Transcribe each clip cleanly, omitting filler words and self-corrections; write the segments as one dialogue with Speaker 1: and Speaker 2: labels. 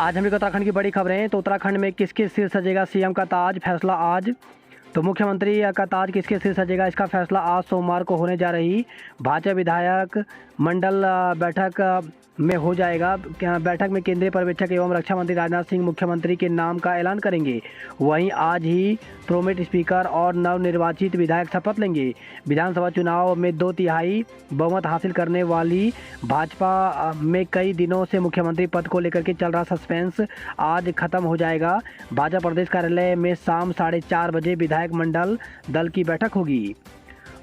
Speaker 1: आज हम उत्तराखंड की बड़ी खबरें। तो उत्तराखंड में किसके सिर सजेगा सीएम का ताज, फैसला आज। तो मुख्यमंत्री का ताज किसके सिर सजेगा, इसका फैसला आज सोमवार को होने जा रही भाजपा विधायक मंडल बैठक में हो जाएगा। बैठक में केंद्रीय पर्यवेक्षक एवं रक्षा मंत्री राजनाथ सिंह मुख्यमंत्री के नाम का ऐलान करेंगे। वहीं आज ही प्रोमेट स्पीकर और नवनिर्वाचित विधायक शपथ लेंगे। विधानसभा चुनाव में 2/3 बहुमत हासिल करने वाली भाजपा में कई दिनों से मुख्यमंत्री पद को लेकर के चल रहा सस्पेंस आज खत्म हो जाएगा। भाजपा प्रदेश कार्यालय में शाम 4:30 बजे विधायक मंडल दल की बैठक होगी।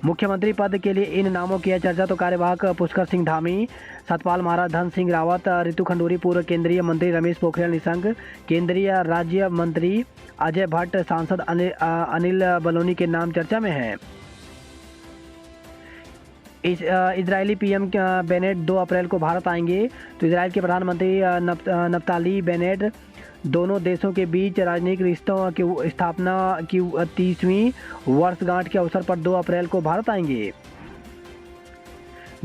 Speaker 1: मुख्यमंत्री पद के लिए इन नामों की है चर्चा। तो कार्यवाहक पुष्कर सिंह धामी, सतपाल महाराज, धन सिंह रावत, रितु खंडूरी, पूर्व केंद्रीय मंत्री रमेश पोखरियाल निशंक, केंद्रीय राज्य मंत्री अजय भट्ट, सांसद अनिल बलूनी के नाम चर्चा में हैं। इजरायली पीएम बेनेट 2 अप्रैल को भारत आएंगे। तो इजराइल के प्रधानमंत्री नफ्ताली बेनेट दोनों देशों के बीच राजनीतिक रिश्तों की स्थापना की 30वीं वर्षगांठ के अवसर पर 2 अप्रैल को भारत आएंगे।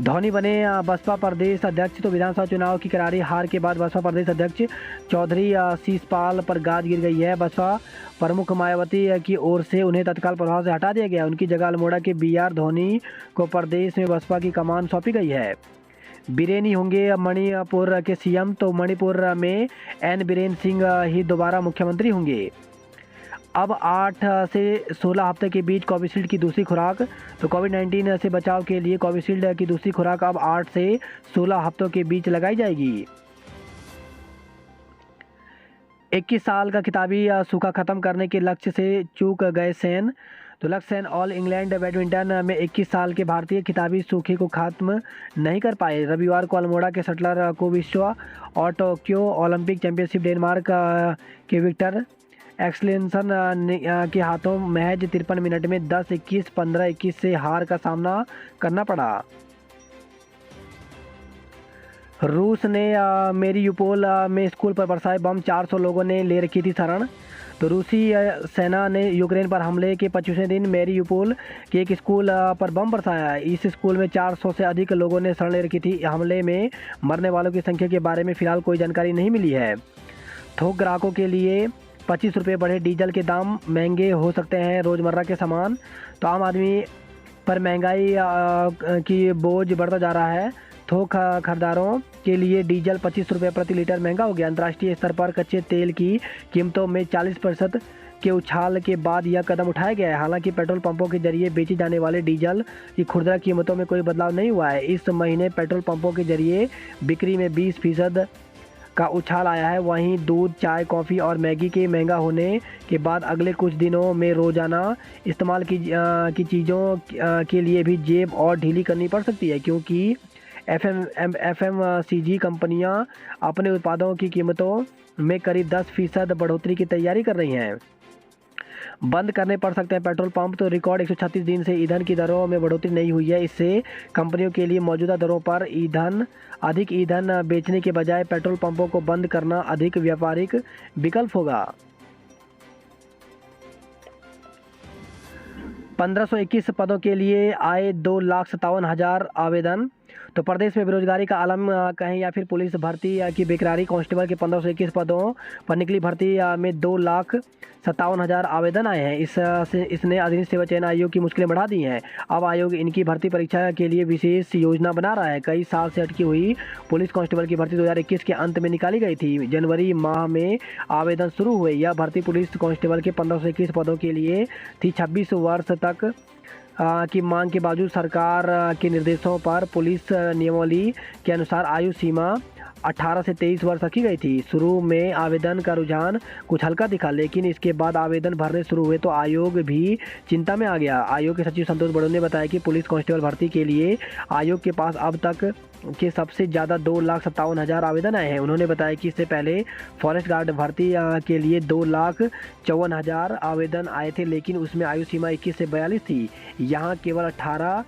Speaker 1: धोनी बने बसपा प्रदेश अध्यक्ष। तो विधानसभा चुनाव की करारी हार के बाद बसपा प्रदेश अध्यक्ष चौधरी शीशपाल पर गाज गिर गई है। बसपा प्रमुख मायावती की ओर से उन्हें तत्काल प्रभाव से हटा दिया गया। उनकी जगह अल्मोड़ा के बीआर धोनी को प्रदेश में बसपा की कमान सौंपी गई है। बीरेन ही होंगे मणिपुर के सीएम। तो मणिपुर में एन बीरेन सिंह ही दोबारा मुख्यमंत्री होंगे। अब 8 से 16 हफ्ते के बीच कोविशील्ड की दूसरी खुराक। तो कोविड-19 से बचाव के लिए कोविशील्ड की दूसरी खुराक अब 8 से 16 हफ्तों के बीच लगाई जाएगी। 21 साल का खिताबी सूखा खत्म करने के लक्ष्य से चूक गए सेन। तो लक्ष्य सेन ऑल इंग्लैंड बैडमिंटन में 21 साल के भारतीय खिताबी सूखे को खत्म नहीं कर पाए। रविवार को अल्मोड़ा के शटलर को विश्व और टोक्यो ओलंपिक चैंपियनशिप डेनमार्क के विक्टर एक्सलेंसन के हाथों महज 53 मिनट में 10-21, 15-21 से हार का सामना करना पड़ा। रूस ने मेरियुपोल में स्कूल पर बरसाए बम, 400 लोगों ने ले रखी थी शरण। तो रूसी सेना ने यूक्रेन पर हमले के 25वें दिन मेरियुपोल के एक स्कूल पर बम बरसाया। इस स्कूल में 400 से अधिक लोगों ने शरण ले रखी थी। हमले में मरने वालों की संख्या के बारे में फिलहाल कोई जानकारी नहीं मिली है। थोक ग्राहकों के लिए 25 रुपये बढ़े डीजल के दाम, महंगे हो सकते हैं रोज़मर्रा के सामान। तो आम आदमी पर महंगाई की बोझ बढ़ता जा रहा है। थोक खरीदारों के लिए डीजल 25 रुपये प्रति लीटर महंगा हो गया। अंतर्राष्ट्रीय स्तर पर कच्चे तेल की कीमतों में 40% के उछाल के बाद यह कदम उठाया गया है। हालांकि पेट्रोल पंपों के जरिए बेची जाने वाले डीजल की खुदरा कीमतों में कोई बदलाव नहीं हुआ है। इस महीने पेट्रोल पंपों के जरिए बिक्री में 20% का उछाल आया है। वहीं दूध, चाय, कॉफ़ी और मैगी के महंगा होने के बाद अगले कुछ दिनों में रोज़ाना इस्तेमाल की चीज़ों के लिए भी जेब और ढीली करनी पड़ सकती है, क्योंकि एफएमसीजी कंपनियां अपने उत्पादों की कीमतों में करीब 10% बढ़ोतरी की तैयारी कर रही हैं। बंद करने पड़ सकते हैं पेट्रोल पंप। तो रिकॉर्ड 136 दिन से ईंधन की दरों में बढ़ोतरी नहीं हुई है। इससे कंपनियों के लिए मौजूदा दरों पर अधिक ईंधन बेचने के बजाय पेट्रोल पंपों को बंद करना अधिक व्यापारिक विकल्प होगा। 1521 पदों के लिए आए 2,57,000 आवेदन। तो प्रदेश में बेरोजगारी का आलम कहें या फिर पुलिस भर्ती की बेकरारी, कांस्टेबल के 1521 पदों पर निकली भर्ती में 2,57,000 आवेदन आए हैं। इसने अधीन सेवा चयन आयोग की मुश्किलें बढ़ा दी हैं। अब आयोग इनकी भर्ती परीक्षा के लिए विशेष योजना बना रहा है। कई साल से अटकी हुई पुलिस कांस्टेबल की भर्ती 2021 के अंत में निकाली गई थी। जनवरी माह में आवेदन शुरू हुए। यह भर्ती पुलिस कांस्टेबल के 1521 पदों के लिए थी। 26 वर्ष तक की मांग के बावजूद सरकार के निर्देशों पर पुलिस नियमावली के अनुसार आयु सीमा 18 से 23 वर्ष रखी गई थी। शुरू में आवेदन का रुझान कुछ हल्का दिखा, लेकिन इसके बाद आवेदन भरने शुरू हुए तो आयोग भी चिंता में आ गया। आयोग के सचिव संतोष बड़ो ने बताया कि पुलिस कांस्टेबल भर्ती के लिए आयोग के पास अब तक के सबसे ज़्यादा 2,57,000 आवेदन आए हैं। उन्होंने बताया कि इससे पहले फॉरेस्ट गार्ड भर्ती के लिए 2,54,000 आवेदन आए थे, लेकिन उसमें आयु सीमा 21 से 42 थी। यहाँ केवल 18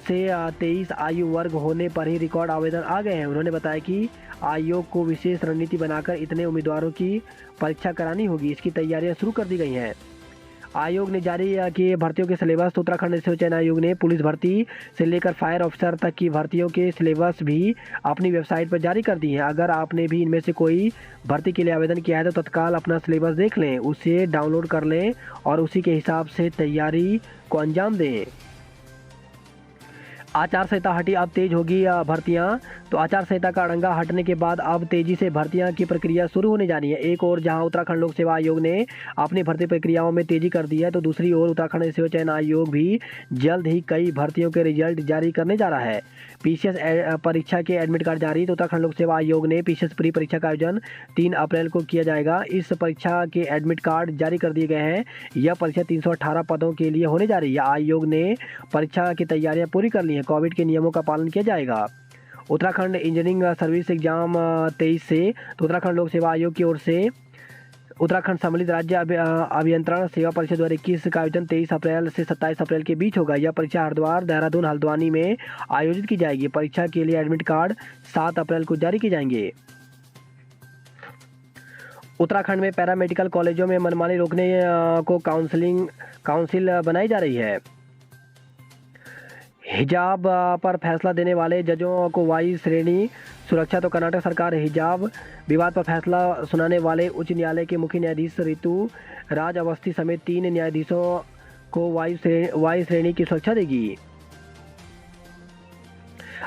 Speaker 1: से 23 आयु वर्ग होने पर ही रिकॉर्ड आवेदन आ गए हैं। उन्होंने बताया कि आयोग को विशेष रणनीति बनाकर इतने उम्मीदवारों की परीक्षा करानी होगी। इसकी तैयारियां शुरू कर दी गई हैं। आयोग ने जारी किए भर्तियों के सिलेबस। तो उत्तराखंड सेवा चयन आयोग ने पुलिस भर्ती से लेकर फायर ऑफिसर तक की भर्तियों के सिलेबस भी अपनी वेबसाइट पर जारी कर दिए हैं। अगर आपने भी इनमें से कोई भर्ती के लिए आवेदन किया है तो तत्काल अपना सिलेबस देख लें, उसे डाउनलोड कर लें और उसी के हिसाब से तैयारी को अंजाम दें। आचार संहिता हटी, अब तेज होगी भर्तियां। तो आचार संहिता का अड़ंगा हटने के बाद अब तेजी से भर्तियां की प्रक्रिया शुरू होने जा रही है। एक और जहां उत्तराखंड लोक सेवा आयोग ने अपनी भर्ती प्रक्रियाओं में तेजी कर दी है, तो दूसरी ओर उत्तराखंड सेवा चयन आयोग भी जल्द ही कई भर्तियों के रिजल्ट जारी करने जा रहा है। पीसीएस परीक्षा के एडमिट कार्ड जारी। तो उत्तराखंड लोक सेवा आयोग ने पीसीएस प्री परीक्षा का आयोजन 3 अप्रैल को किया जाएगा। इस परीक्षा के एडमिट कार्ड जारी कर दिए गए हैं। यह परीक्षा 318 पदों के लिए होने जा रही है। आयोग ने परीक्षा की तैयारियां पूरी कर ली हैं। कोविड के नियमों का पालन किया जाएगा। उत्तराखंड इंजीनियरिंग सर्विस एग्जाम 23 से। तो उत्तराखंड लोक सेवा आयोग की ओर से उत्तराखंड सम्मिलित राज्य अभियंत्रण सेवा परीक्षा 2021 का आयोजन 23 अप्रैल से 27 अप्रैल के बीच होगा। यह परीक्षा हरिद्वार, देहरादून, हल्द्वानी में आयोजित की जाएगी। परीक्षा के लिए एडमिट कार्ड 7 अप्रैल को जारी किए जाएंगे। उत्तराखंड में पैरामेडिकल कॉलेजों में मनमानी रोकने को काउंसिल बनाई जा रही है। हिजाब पर फैसला देने वाले जजों को वायु श्रेणी सुरक्षा। तो कर्नाटक सरकार हिजाब विवाद पर फैसला सुनाने वाले उच्च न्यायालय के मुख्य न्यायाधीश ऋतु राज अवस्थी समेत 3 न्यायाधीशों को वायु श्रेणी की सुरक्षा देगी।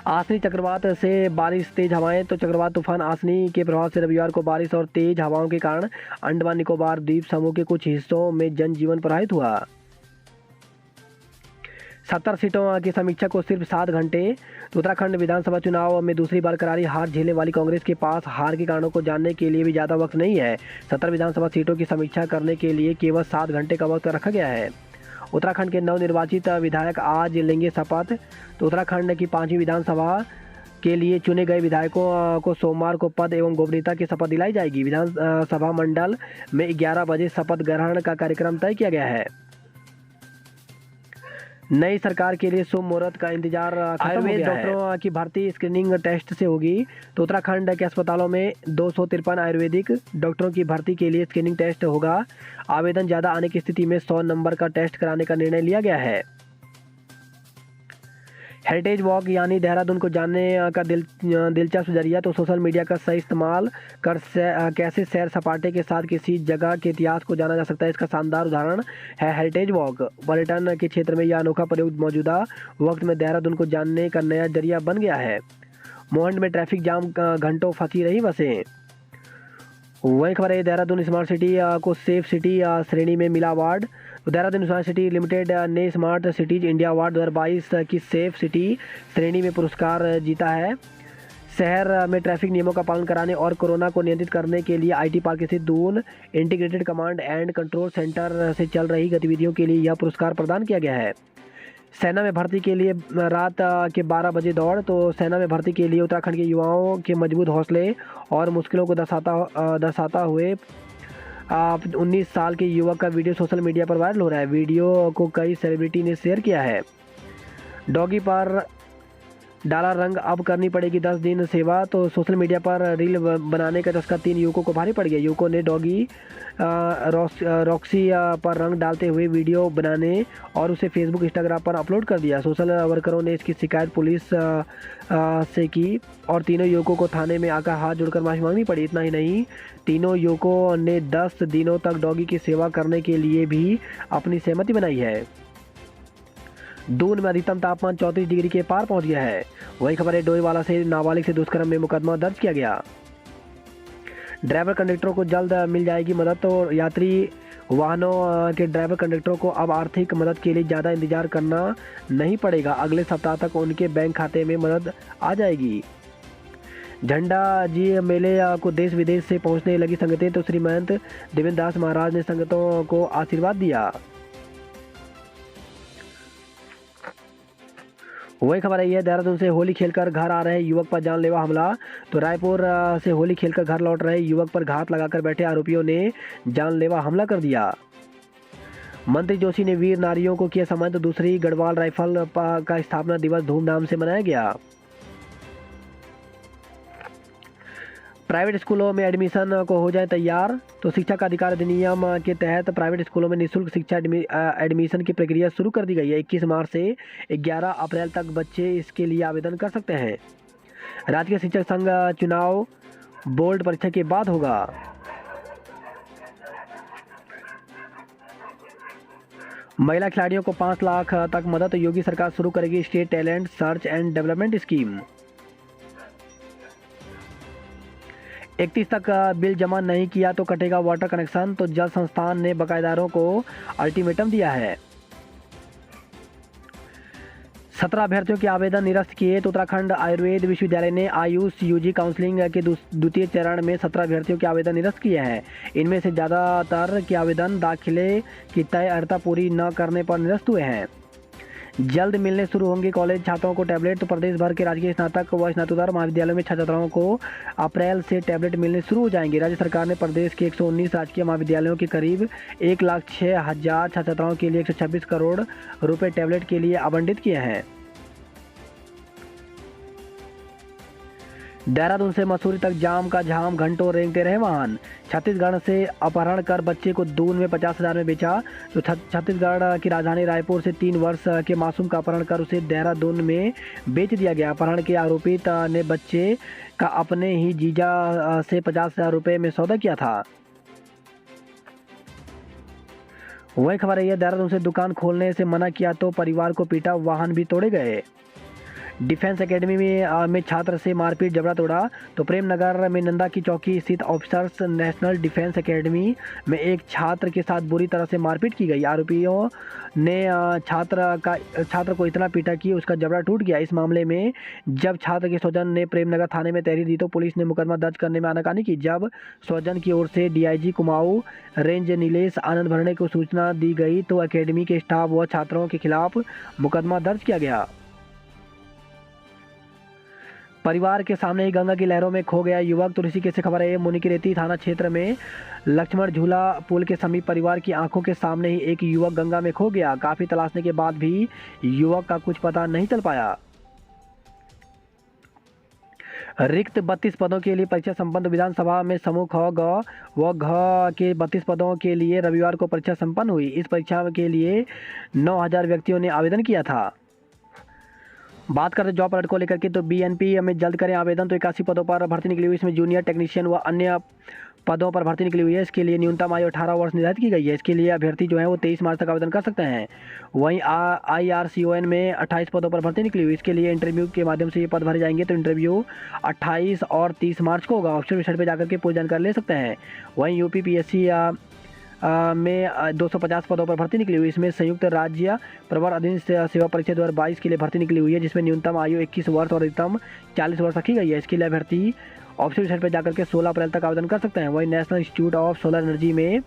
Speaker 1: आसनी चक्रवात से बारिश, तेज हवाएं। तो चक्रवात तूफान आसनी के प्रभाव से रविवार को बारिश और तेज हवाओं के कारण अंडमान निकोबार द्वीप समूह के कुछ हिस्सों में जनजीवन प्रभावित हुआ। 70 सीटों की समीक्षा को सिर्फ 7 घंटे। तो उत्तराखंड विधानसभा चुनाव में दूसरी बार करारी हार झेलने वाली कांग्रेस के पास हार के कारणों को जानने के लिए भी ज़्यादा वक्त नहीं है। 70 विधानसभा सीटों की समीक्षा करने के लिए केवल 7 घंटे का वक्त रखा गया है। उत्तराखंड के नवनिर्वाचित विधायक आज लेंगे शपथ। तो उत्तराखंड की 5वीं विधानसभा के लिए चुने गए विधायकों को सोमवार को पद एवं गोपनीयता की शपथ दिलाई जाएगी। विधानसभा मंडल में 11 बजे शपथ ग्रहण का कार्यक्रम तय किया गया है। नई सरकार के लिए शुभ मुहूर्त का इंतजार खत्म हो गया है। डॉक्टरों की भर्ती स्क्रीनिंग टेस्ट से होगी। तो उत्तराखंड के अस्पतालों में 253 आयुर्वेदिक डॉक्टरों की भर्ती के लिए स्क्रीनिंग टेस्ट होगा। आवेदन ज़्यादा आने की स्थिति में 100 नंबर का टेस्ट कराने का निर्णय लिया गया है। हेरिटेज वॉक यानी देहरादून को जानने का दिलचस्प जरिया। तो सोशल मीडिया का सही इस्तेमाल कर कैसे सैर सपाटे के साथ किसी जगह के इतिहास को जाना जा सकता है, इसका शानदार उदाहरण है हेरिटेज वॉक। पर्यटन के क्षेत्र में यह अनोखा प्रयोग मौजूदा वक्त में देहरादून को जानने का नया जरिया बन गया है। मोहंड में ट्रैफिक जाम घंटों फंसी रही बसें। वही खबर है, देहरादून स्मार्ट सिटी को सेफ सिटी श्रेणी में मिला award. Dehradun smart city limited ने स्मार्ट सिटीज इंडिया अवार्ड 2022 की सेफ सिटी श्रेणी में पुरस्कार जीता है। शहर में ट्रैफिक नियमों का पालन कराने और कोरोना को नियंत्रित करने के लिए आईटी पार्क स्थित Doon integrated command and control centre से चल रही गतिविधियों के लिए यह पुरस्कार प्रदान किया गया है। सेना में भर्ती के लिए रात के 12 बजे दौड़। तो सेना में भर्ती के लिए उत्तराखंड के युवाओं के मजबूत हौसले और मुश्किलों को दर्शाता हुए 19 साल के युवक का वीडियो सोशल मीडिया पर वायरल हो रहा है। वीडियो को कई सेलिब्रिटी ने शेयर किया है। डॉगी पर डाला रंग, अब करनी पड़ेगी 10 दिन सेवा। तो सोशल मीडिया पर रील बनाने का चस्का 3 युवकों को भारी पड़ गया। युवकों ने डॉगी रॉक्सी पर रंग डालते हुए वीडियो बनाने और उसे फेसबुक, इंस्टाग्राम पर अपलोड कर दिया। सोशल वर्करों ने इसकी शिकायत पुलिस से की और तीनों युवकों को थाने में आकर हाथ जोड़कर माफी मांगनी पड़ी। इतना ही नहीं, तीनों युवकों ने 10 दिनों तक डॉगी की सेवा करने के लिए भी अपनी सहमति बनाई है। दून में अधिकतम तापमान 34 डिग्री के पार पहुंच गया है। वही खबर है, डोईवाला से नाबालिग से दुष्कर्म में मुकदमा दर्ज किया गया। ड्राइवर कंडक्टरों को जल्द मिल जाएगी मदद। तो यात्री वाहनों के ड्राइवर कंडक्टरों को अब आर्थिक मदद के लिए ज़्यादा इंतजार करना नहीं पड़ेगा। अगले सप्ताह तक उनके बैंक खाते में मदद आ जाएगी। झंडा जी मेले को देश विदेश से पहुंचने लगी संगतें। तो श्री महंत देवेंद्र दास महाराज ने संगतों को आशीर्वाद दिया। वही खबर है, देहरादून से होली खेलकर घर आ रहे युवक पर जानलेवा हमला। तो रायपुर से होली खेलकर घर लौट रहे युवक पर घात लगाकर बैठे आरोपियों ने जानलेवा हमला कर दिया। मंत्री जोशी ने वीर नारियों को किया सम्मानित। तो दूसरी गढ़वाल राइफल का स्थापना दिवस धूमधाम से मनाया गया। प्राइवेट स्कूलों में एडमिशन को हो जाए तैयार। तो शिक्षा का अधिकार अधिनियम के तहत प्राइवेट स्कूलों में निःशुल्क शिक्षा एडमिशन की प्रक्रिया शुरू कर दी गई है। 21 मार्च से 11 अप्रैल तक बच्चे इसके लिए आवेदन कर सकते हैं। राजकीय शिक्षक संघ चुनाव बोर्ड परीक्षा के बाद होगा। महिला खिलाड़ियों को 5 लाख तक मदद, योगी सरकार शुरू करेगी state talent search and development scheme. 31 तक बिल जमा नहीं किया तो कटेगा वाटर कनेक्शन। तो जल संस्थान ने बकायेदारों को अल्टीमेटम दिया है। 17 अभ्यर्थियों के आवेदन निरस्त किए। तो उत्तराखंड आयुर्वेद विश्वविद्यालय ने आयुष यूजी काउंसलिंग के द्वितीय चरण में 17 अभ्यर्थियों के आवेदन निरस्त किए हैं। इनमें से ज़्यादातर के आवेदन दाखिले की तय अर्हता पूरी न करने पर निरस्त हुए हैं। जल्द मिलने शुरू होंगे कॉलेज छात्रों को टैबलेट। तो प्रदेश भर के राजकीय स्नातक व स्नातकोत्तर महाविद्यालयों में छात्राओं को अप्रैल से टैबलेट मिलने शुरू हो जाएंगे। राज्य सरकार ने प्रदेश के 119 राजकीय महाविद्यालयों के करीब 1,06,000 छात्राओं के लिए 126 करोड़ रुपए टैबलेट के लिए आवंटित किए हैं। देहरादून से मसूरी तक जाम का झाम, घंटों रेंगते रहे वाहन। छत्तीसगढ़ से अपहरण कर बच्चे को दून में 50,000 में बेचा। तो छत्तीसगढ़ की राजधानी रायपुर से 3 वर्ष के मासूम का अपहरण कर उसे देहरादून में बेच दिया गया। अपहरण के आरोपित ने बच्चे का अपने ही जीजा से 50,000 रुपये में सौदा किया था। वही खबर है, देहरादून से दुकान खोलने से मना किया तो परिवार को पीटा, वाहन भी तोड़े गए। डिफेंस एकेडमी में छात्र से मारपीट, जबड़ा तोड़ा। तो प्रेमनगर में नंदा की चौकी स्थित ऑफिसर्स नेशनल डिफेंस एकेडमी में एक छात्र के साथ बुरी तरह से मारपीट की गई। आरोपियों ने छात्र को इतना पीटा कि उसका जबड़ा टूट गया। इस मामले में जब छात्र के स्वजन ने प्रेमनगर थाने में तहरीर दी तो पुलिस ने मुकदमा दर्ज करने में आनाकानी की। जब स्वजन की ओर से डीआईजी कुमाऊं रेंज नीलेश आनंद भरने को सूचना दी गई तो एकेडमी के स्टाफ व छात्रों के खिलाफ मुकदमा दर्ज किया गया। परिवार के सामने ही गंगा की लहरों में खो गया युवक। तो ऋषिकेश से खबर है, मुनिकीरेती थाना क्षेत्र में लक्ष्मण झूला पुल के समीप परिवार की आंखों के सामने ही एक युवक गंगा में खो गया। काफी तलाशने के बाद भी युवक का कुछ पता नहीं चल पाया। रिक्त 32 पदों के लिए परीक्षा संपन्न। विधानसभा में समूह ख, ग व घ के 32 पदों के लिए रविवार को परीक्षा संपन्न हुई। इस परीक्षा के लिए 9,000 व्यक्तियों ने आवेदन किया था। बात करते जॉब अलर्ट को लेकर के, तो बीएनपी में जल्द करें आवेदन। तो 81 पदों पर भर्ती निकली हुई, इसमें जूनियर टेक्नीशियन व अन्य पदों पर भर्ती निकली हुई है। इसके लिए न्यूनतम आयु 18 वर्ष निर्धारित की गई है। इसके लिए अभ्यर्थी जो है वो 23 मार्च तक आवेदन कर सकते हैं। वहीं IRCON में 28 पदों पर भर्ती निकली हुई, इसके लिए इंटरव्यू के माध्यम से ये पद भरे जाएंगे। तो इंटरव्यू 28 और 30 मार्च को होगा। ऑप्शन वेबसाइट पर जाकर के पूरी जानकारी ले सकते हैं। वहीं UPPSC में 250 पदों पर भर्ती निकली हुई, इसमें संयुक्त राज्य प्रवर अधीन सेवा परीक्षा 2022 के लिए भर्ती निकली हुई है, जिसमें न्यूनतम आयु 21 वर्ष और अधिकतम 40 वर्ष रखी गई है। इसके लिए अभ्यर्थी ऑप्शन वेबसाइट पर जाकर के 16 अप्रैल तक आवेदन कर सकते हैं। वहीं national institute of solar energy में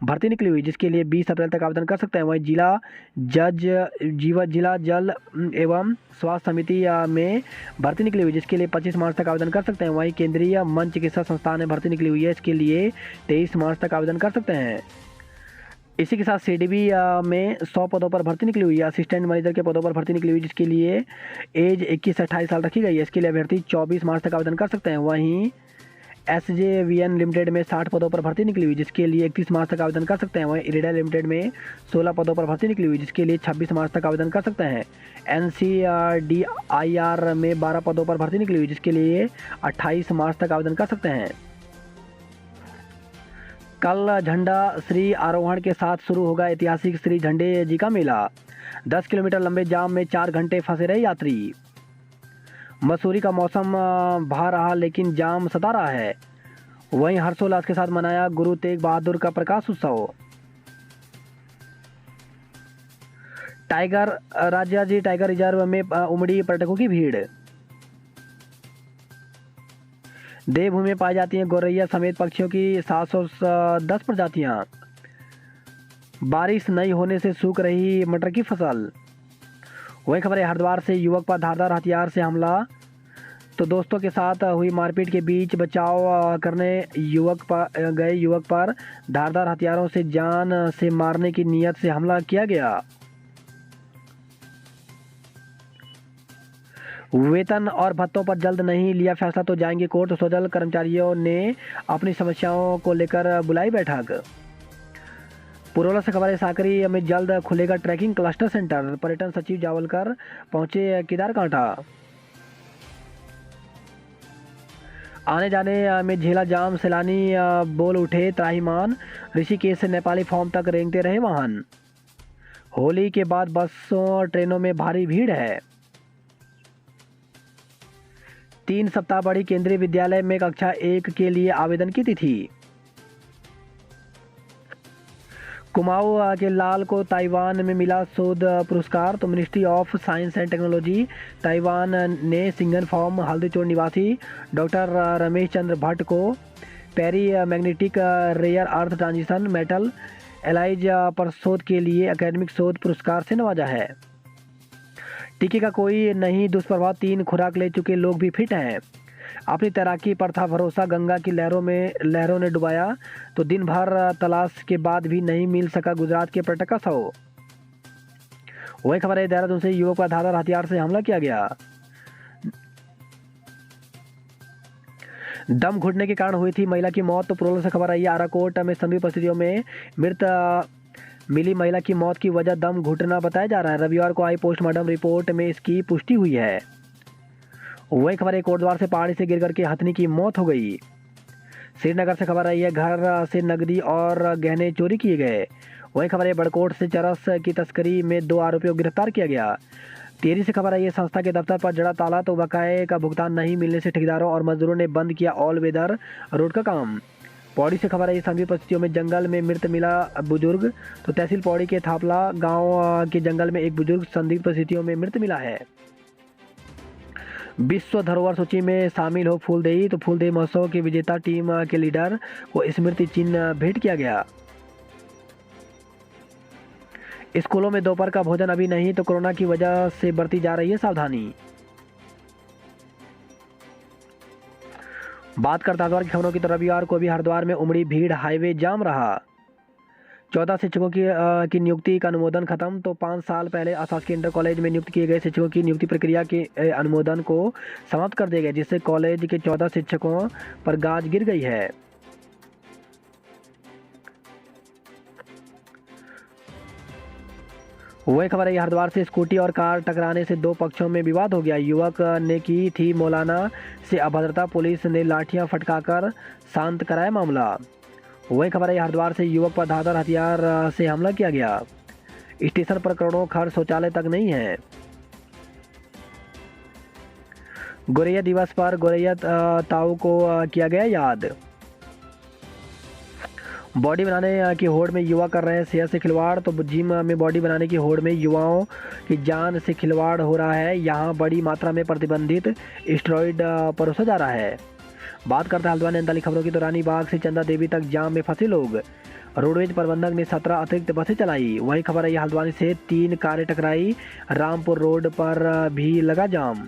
Speaker 1: भर्ती निकली हुई, जिसके लिए 20 अप्रैल तक आवेदन कर सकते हैं। वहीं जिला जल एवं स्वास्थ्य समिति में भर्ती निकली हुई, जिसके लिए 25 मार्च तक आवेदन कर सकते हैं। वहीं केंद्रीय मन चिकित्सा संस्थान में भर्ती निकली हुई है, इसके लिए 23 मार्च तक आवेदन कर सकते हैं। इसी के साथ CDB में 100 पदों पर भर्ती निकली हुई है। असिस्टेंट मैनेजर के पदों पर भर्ती निकली हुई, जिसके लिए एज 21 से 28 साल रखी गई है। इसके लिए अभ्यर्थी 24 मार्च तक आवेदन कर सकते हैं। वहीं SJVN लिमिटेड में 60 पदों पर भर्ती निकली हुई, जिसके लिए 31 मार्च तक आवेदन कर सकते हैं। वहीं इरिडा लिमिटेड में 16 पदों पर भर्ती निकली हुई, जिसके लिए 26 मार्च तक आवेदन कर सकते हैं। NCDIR में 12 पदों पर भर्ती निकली हुई, जिसके लिए 28 मार्च तक आवेदन कर सकते हैं। कल झंडा श्री आरोहण के साथ शुरू होगा ऐतिहासिक श्री झंडे जी का मेला। 10 किलोमीटर लंबे जाम में 4 घंटे फंसे रहे यात्री। मसूरी का मौसम भा रहा लेकिन जाम सता रहा है। वहीं हर्षोल्लास के साथ मनाया गुरु तेग बहादुर का प्रकाश उत्सव। राजाजी टाइगर रिजर्व में उमड़ी पर्यटकों की भीड़। देवभूमि में पाई जाती हैं गौरैया समेत पक्षियों की 710 प्रजातियां। बारिश नहीं होने से सूख रही मटर की फसल। वही खबर है, हरिद्वार से युवक पर धारदार हथियार से हमला। तो दोस्तों के साथ हुई मारपीट के बीच बचाव करने गए युवक पर धारदार हथियारों से जान से मारने की नीयत से हमला किया गया। वेतन और भत्तों पर जल्द नहीं लिया फैसला तो जाएंगे कोर्ट। सोशल कर्मचारियों ने अपनी समस्याओं को लेकर बुलाई बैठक। पुरोला से खबर है, साकरी में जल्द खुलेगा ट्रैकिंग क्लस्टर सेंटर। पर्यटन सचिव जावलकर पहुंचे केदारकांठा। आने जाने में झेला जाम, सैलानी बोल उठे त्राहिमाम। ऋषिकेश से नेपाली फॉर्म तक रेंगते रहे वाहन। होली के बाद बसों ट्रेनों में भारी भीड़ है। 3 सप्ताह बढ़ी केंद्रीय विद्यालय में कक्षा 1 के लिए आवेदन की तिथि। कुमाऊं के लाल को ताइवान में मिला शोध पुरस्कार। तो ministry of science and technology Taiwan ने सिंगन फॉर्म हल्दीचोड़ निवासी डॉक्टर रमेश चंद्र भट्ट को peri magnetic rare earth transition metal alloys पर शोध के लिए एकेडमिक शोध पुरस्कार से नवाजा है। टीके का कोई नहीं दुष्प्रभाव, 3 खुराक ले चुके लोग भी फिट हैं। अपनी तैराकी पर था भरोसा, गंगा की लहरों ने डुबाया। तो दिन भर तलाश के बाद भी नहीं मिल सका गुजरात के पर्यटक का शव। वही खबर है, देहरादून से युवक पर धारदार हथियार से हमला किया गया। दम घुटने के कारण हुई थी महिला की मौत। तो पुरोला से खबर आई है, आराकोट में संदिग्ध परिस्थितियों में मृत मिली महिला की मौत की वजह दम घुटना बताया जा रहा है। रविवार को आई पोस्टमार्टम रिपोर्ट में इसकी पुष्टि हुई है। वही खबर है, कोटद्वार से पहाड़ी से गिर करके हथनी की मौत हो गई। श्रीनगर से खबर आई है, घर से नकदी और गहने चोरी किए गए। वही खबर है, बड़कोट से चरस की तस्करी में 2 आरोपियों को गिरफ्तार किया गया। टिहरी से खबर आई है, संस्था के दफ्तर पर जड़ा ताला। तो बकाये का भुगतान नहीं मिलने से ठेकेदारों और मजदूरों ने बंद किया ऑल वेदर रोड का काम। पौड़ी से खबर आई, संदिग्ध परिस्थितियों में जंगल में मृत मिला बुजुर्ग। तो तहसील पौड़ी के थापला गांव के जंगल में एक बुजुर्ग संदिग्ध परिस्थितियों में मृत मिला है। विश्व धरोहर सूची में शामिल हो फूलदेई। तो फूलदेई महोत्सव की विजेता टीम के लीडर को स्मृति चिन्ह भेंट किया गया। स्कूलों में दोपहर का भोजन अभी नहीं। तो कोरोना की वजह से बरती जा रही है सावधानी। बात करते हरिद्वार की खबरों की, तो रविवार को भी हरिद्वार में उमड़ी भीड़, हाईवे जाम रहा। 14 शिक्षकों की नियुक्ति का अनुमोदन खत्म। तो 5 साल पहले अशासकीय इंटर कॉलेज में नियुक्त किए गए शिक्षकों की नियुक्ति प्रक्रिया के अनुमोदन को समाप्त कर दिया गया, जिससे कॉलेज के 14 शिक्षकों पर गाज गिर गई है। वही खबर है, हरिद्वार से स्कूटी और कार टकराने से 2 पक्षों में विवाद हो गया। युवक ने की थी मौलाना से अभद्रता, पुलिस ने लाठियां फटकाकर शांत कराया मामला। वही खबर है, हरिद्वार से युवक पर धारदार हथियार से हमला किया गया। स्टेशन पर करोड़ों खर्च, शौचालय तक नहीं है। गोरैया दिवस पर गोरैया ताऊ को किया गया याद। बॉडी बनाने की होड़ में युवा कर रहे हैं सेहत से खिलवाड़। तो जिम में बॉडी बनाने की होड़ में युवाओं की जान से खिलवाड़ हो रहा है। यहाँ बड़ी मात्रा में प्रतिबंधित स्टेरॉइड परोसा जा रहा है। बात करते हैं हल्द्वानी अंताली खबरों की, तो रानी बाग से चंदा देवी तक जाम में फंसे लोग। रोडवेज प्रबंधक ने 17 अतिरिक्त बसें चलाई। वही खबर है, हल्द्वानी से 3 कारें टकराई। रामपुर रोड पर भी लगा जाम।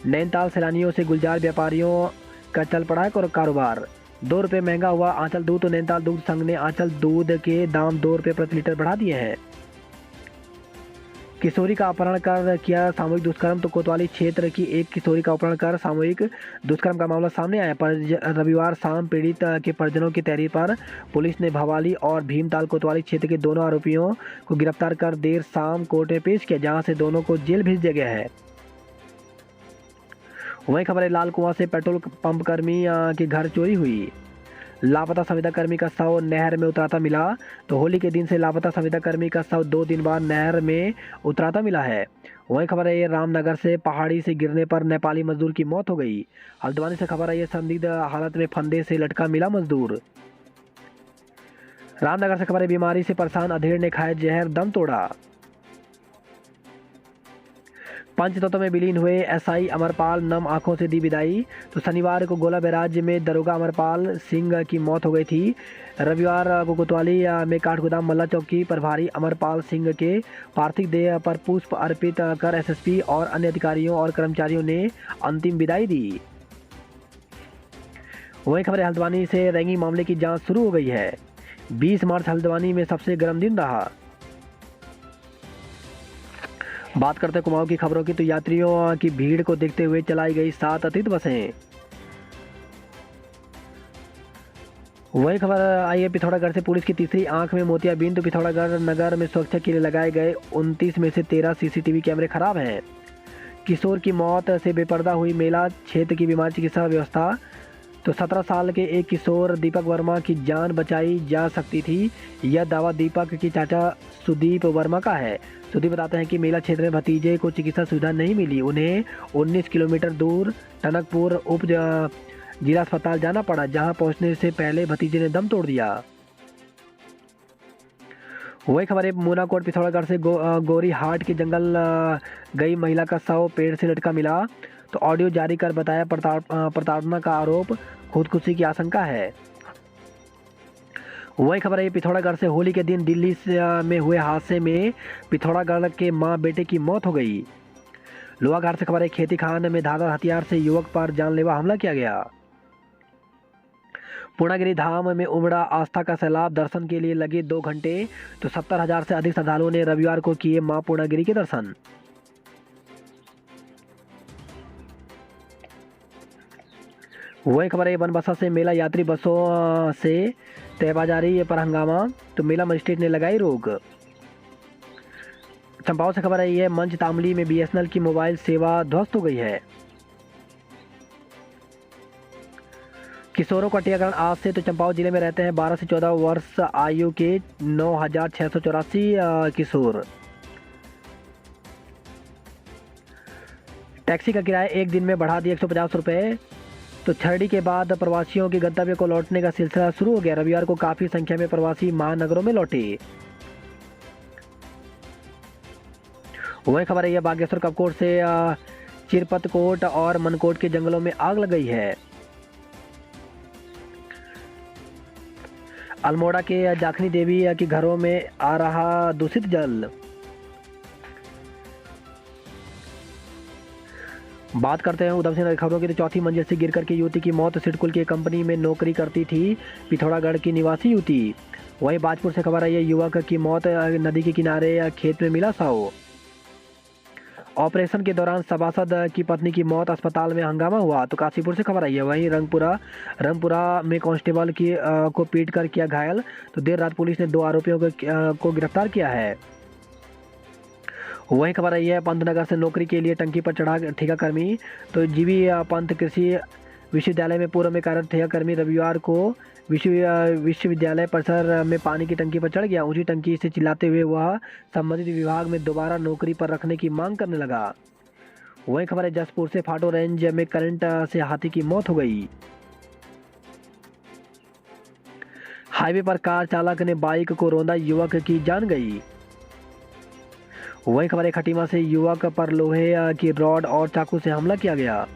Speaker 1: नैनीताल सैलानियों से गुलजार व्यापारियों का चल पड़ा है कारोबार। 2 रुपये महंगा हुआ आंचल दूध। तो नैनीताल दूध संघ ने आंचल दूध के दाम 2 रुपये प्रति लीटर बढ़ा दिए हैं। किशोरी का अपहरण कर किया सामूहिक दुष्कर्म। तो कोतवाली क्षेत्र की एक किशोरी का अपहरण कर सामूहिक दुष्कर्म का मामला सामने आया। पर रविवार शाम पीड़ित के परिजनों की तहरीर पर पुलिस ने भवाली और भीमताल कोतवाली क्षेत्र के दोनों आरोपियों को गिरफ्तार कर देर शाम कोर्ट में पेश किया, जहां से दोनों को जेल भेज दिया गया है। वही खबर है, लाल कुआं से पेट्रोल पंप कर्मी के घर चोरी हुई। लापता संविदा कर्मी का शव नहर में उतराता मिला। तो होली के दिन से लापता संविदा कर्मी का शव 2 दिन बाद नहर में उतराता मिला है। वही खबर है, रामनगर से पहाड़ी से गिरने पर नेपाली मजदूर की मौत हो गई। हल्द्वानी से खबर है, संदिग्ध हालत में फंदे से लटका मिला मजदूर। रामनगर से खबर है, बीमारी से परेशान अधेड़ ने खाया जहर, दम तोड़ा। पंचतत्व में विलीन हुए एसआई अमरपाल नम आंखों से दी विदाई। तो शनिवार को गोला बैराज में दरोगा अमरपाल सिंह की मौत हो गई थी। रविवार को कोतवाली में काठगोदाम मल्ला चौक की प्रभारी अमरपाल सिंह के पार्थिव देह पर पुष्प अर्पित कर एसएसपी और अन्य अधिकारियों और कर्मचारियों ने अंतिम विदाई दी। वही खबर है, हल्द्वानी से रैंगिंग मामले की जांच शुरू हो गई है। 20 मार्च हल्द्वानी में सबसे गर्म दिन रहा। बात करते हैं कुमाऊं की खबरों की, तो यात्रियों की भीड़ को देखते हुए चलाई गई 7 अतिरिक्त बसें। वही खबर आई है पिथौरागढ़ से, पुलिस की तीसरी आंख में मोतियाबिंद। तो पिथौरागढ़ नगर में सुरक्षा के लिए लगाए गए 29 में से 13 सीसीटीवी कैमरे खराब हैं। किशोर की मौत से बेपर्दा हुई मेला क्षेत्र की बीमारी चिकित्सा व्यवस्था। तो 17 साल के एक किशोर दीपक वर्मा की जान बचाई जा सकती थी, यह दावा दीपक की चाचा सुदीप वर्मा का है। सुदीप बताते हैं कि मेला क्षेत्र में भतीजे को चिकित्सा सुविधा नहीं मिली, उन्हें 19 किलोमीटर दूर टनकपुर उप जिला अस्पताल जाना पड़ा, जहां पहुंचने से पहले भतीजे ने दम तोड़ दिया। वही खबर है मूनाकोट पिथौरागढ़ से, गोरी हाट के जंगल गई महिला का शव पेड़ से लटका मिला। तो ऑडियो जारी कर बताया प्रताड़ना का आरोप, खुदकुशी की आशंका है। वही खबर है पिथौरागढ़ से, होली के दिन दिल्ली में हुए हादसे में पिथौरागढ़ के मां बेटे की मौत हो गई। लोहाघाट से खबर है, खेती खान में धारदार हथियार से युवक पर जानलेवा हमला किया गया। पूर्णागिरि धाम में उमड़ा आस्था का सैलाब, दर्शन के लिए लगे 2 घंटे। तो 70,000 से अधिक श्रद्धालुओं ने रविवार को किए मां पूर्णागिरि के दर्शन। वही खबर है बनबसा से, मेला यात्री बसों से तयबाजारी पर हंगामा। तो मेला मजिस्ट्रेट ने लगाई रोक। चंपावत से खबर है, यह मंच तामली में बीएसएनएल की मोबाइल सेवा ध्वस्त हो गई है। किशोरों का टीकाकरण आज से। तो चंपावत जिले में रहते हैं 12 से 14 वर्ष आयु के 9,684 किशोर। टैक्सी का किराया एक दिन में बढ़ा दिया 150 रुपये। तो छरडी के बाद प्रवासियों के गंतव्य को लौटने का सिलसिला शुरू हो गया। रविवार को काफी संख्या में प्रवासी महानगरों में लौटे। वही खबर है, यह बागेश्वर कपकोट से चिरपतकोट और मनकोट के जंगलों में आग लग गई है। अल्मोड़ा के जाखनी देवी के घरों में आ रहा दूषित जल। बात करते हैं उधम सिंह नगर खबरों की, तो चौथी मंजिल से गिरकर के युवती की मौत। सिडकुल की कंपनी में नौकरी करती थी पिथौरागढ़ की निवासी युवती। वहीं बाजपुर से खबर आई है, युवक की मौत नदी के किनारे खेत में मिला शव। ऑपरेशन के दौरान सभासद की पत्नी की मौत, अस्पताल में हंगामा हुआ। तो काशीपुर से खबर आई है, वहीं रंगपुरा में कांस्टेबल को पीट कर किया घायल। तो देर रात पुलिस ने 2 आरोपियों को गिरफ्तार किया है। वही खबर आई है, पंतनगर से नौकरी के लिए टंकी पर चढ़ा ठेकाकर्मी। तो जीवी पंत कृषि विश्वविद्यालय में पूर्व में कार्यरत ठेकाकर्मी रविवार को विश्वविद्यालय परिसर में पानी की टंकी पर चढ़ गया। ऊंची टंकी से चिल्लाते हुए वह संबंधित विभाग में दोबारा नौकरी पर रखने की मांग करने लगा। वही खबर है, जसपुर से फाटो रेंज में करंट से हाथी की मौत हो गई। हाईवे पर कार चालक ने बाइक को रौंदा, युवक की जान गई। वही खबर है, खटीमा से युवक पर लोहे की रॉड और चाकू से हमला किया गया।